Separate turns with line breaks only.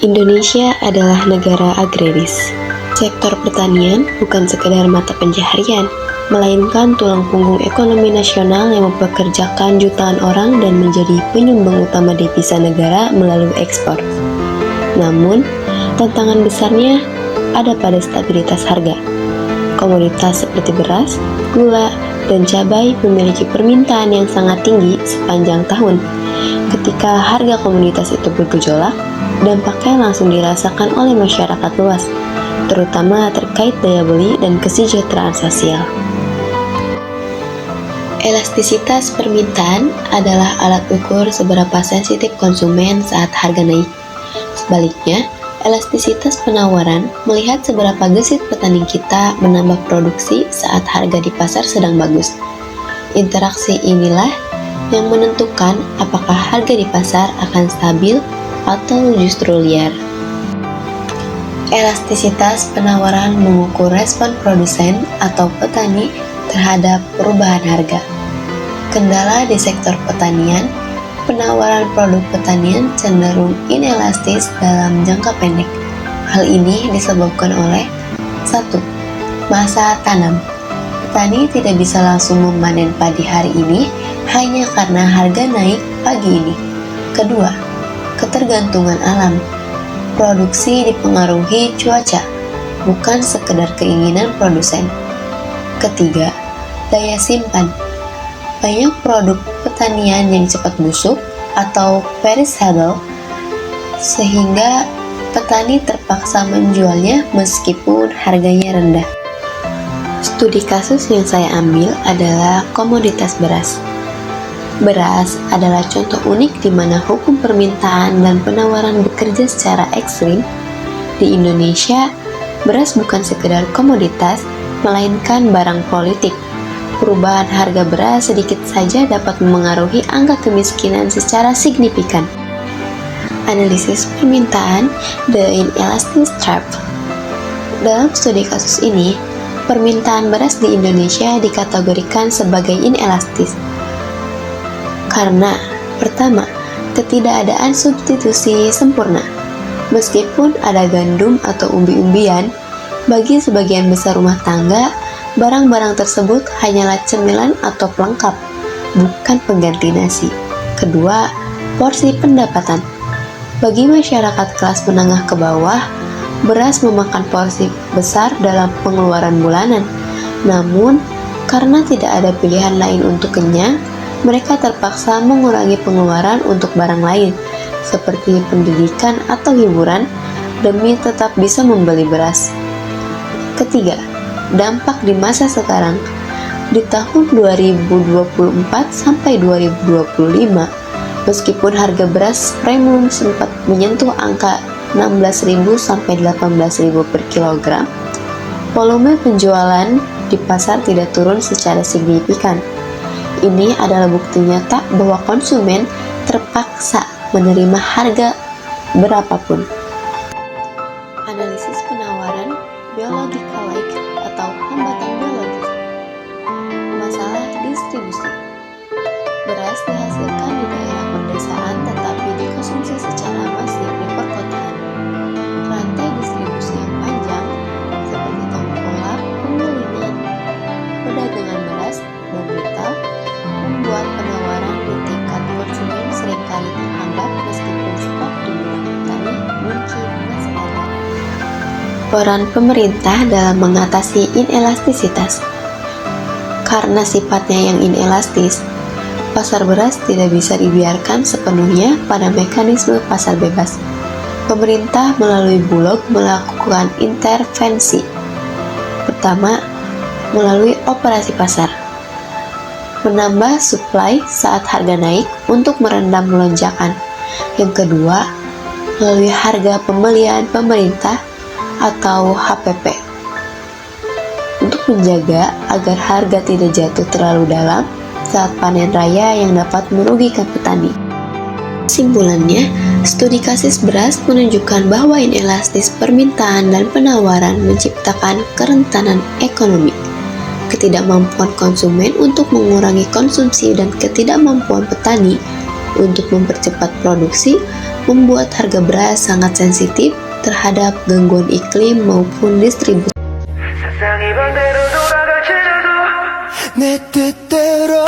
Indonesia adalah negara agraris. Sektor pertanian bukan sekedar mata pencaharian, melainkan tulang punggung ekonomi nasional yang mempekerjakan jutaan orang dan menjadi penyumbang utama devisa negara melalui ekspor. Namun, tantangan besarnya ada pada stabilitas harga. Komoditas seperti beras, gula, dan cabai memiliki permintaan yang sangat tinggi sepanjang tahun. Ketika harga komoditas itu bergejolak, dampaknya langsung dirasakan oleh masyarakat luas, terutama terkait daya beli dan kesejahteraan sosial. Elastisitas permintaan adalah alat ukur seberapa sensitif konsumen saat harga naik. Sebaliknya, elastisitas penawaran melihat seberapa gesit petani kita menambah produksi saat harga di pasar sedang bagus. Interaksi inilah yang menentukan apakah harga di pasar akan stabil atau justru liar. Elastisitas penawaran mengukur respon produsen atau petani terhadap perubahan harga. Kendala di sektor pertanian, penawaran produk pertanian cenderung inelastis dalam jangka pendek. Hal ini disebabkan oleh 1. Masa tanam. Petani tidak bisa langsung memanen padi hari ini hanya karena harga naik pagi ini. Kedua, ketergantungan alam. Produksi dipengaruhi cuaca, bukan sekedar keinginan produsen. Ketiga, daya simpan. Banyak produk pertanian yang cepat busuk atau perishable, sehingga petani terpaksa menjualnya meskipun harganya rendah. Studi kasus yang saya ambil adalah komoditas beras. Beras adalah contoh unik di mana hukum permintaan dan penawaran bekerja secara ekstrim. Di Indonesia, beras bukan sekedar komoditas, melainkan barang politik. Perubahan harga beras sedikit saja dapat memengaruhi angka kemiskinan secara signifikan. Analisis permintaan, the inelastic trap. Dalam studi kasus ini, permintaan beras di Indonesia dikategorikan sebagai inelastis. Karena, pertama, ketidakadaan substitusi sempurna. Meskipun ada gandum atau umbi-umbian, bagi sebagian besar rumah tangga, barang-barang tersebut hanyalah cemilan atau pelengkap, bukan pengganti nasi. Kedua, porsi pendapatan. Bagi masyarakat kelas menengah ke bawah, beras memakan porsi besar dalam pengeluaran bulanan. Namun, karena tidak ada pilihan lain untuk kenyang, mereka terpaksa mengurangi pengeluaran untuk barang lain, seperti pendidikan atau hiburan, demi tetap bisa membeli beras. Ketiga, dampak di masa sekarang. Di tahun 2024 sampai 2025, meskipun harga beras premium sempat menyentuh angka 16.000 sampai 18.000 per kilogram, volume penjualan di pasar tidak turun secara signifikan. Ini adalah bukti nyata bahwa konsumen terpaksa menerima harga berapapun. Analisis penawaran biological lag atau hambatan biologis. Masalah distribusi. Beras dihasilkan di daerah pedesaan tetapi dikonsumsi secara masif di perkotaan. Rantai distribusi yang panjang seperti tengkulak, penggilingan, perdagangan beras, dan retail membuat penawaran di tingkat konsumen seringkali terhambat meskipun stok di bidang petani mungkin masih ada. Peran pemerintah dalam mengatasi inelastisitas. Karena sifatnya yang inelastis, pasar beras tidak bisa dibiarkan sepenuhnya pada mekanisme pasar bebas. Pemerintah melalui Bulog melakukan intervensi. Pertama, melalui operasi pasar. Menambah suplai saat harga naik untuk meredam lonjakan. Yang kedua, melalui harga pembelian pemerintah atau HPP. Untuk menjaga agar harga tidak jatuh terlalu dalam saat panen raya yang dapat merugikan petani. Kesimpulannya, studi kasus beras menunjukkan bahwa inelastis permintaan dan penawaran menciptakan kerentanan ekonomi. Ketidakmampuan konsumen untuk mengurangi konsumsi dan ketidakmampuan petani untuk mempercepat produksi membuat harga beras sangat sensitif terhadap gangguan iklim maupun distribusi.
세상이 반대로 돌아갈지라도 내 뜻대로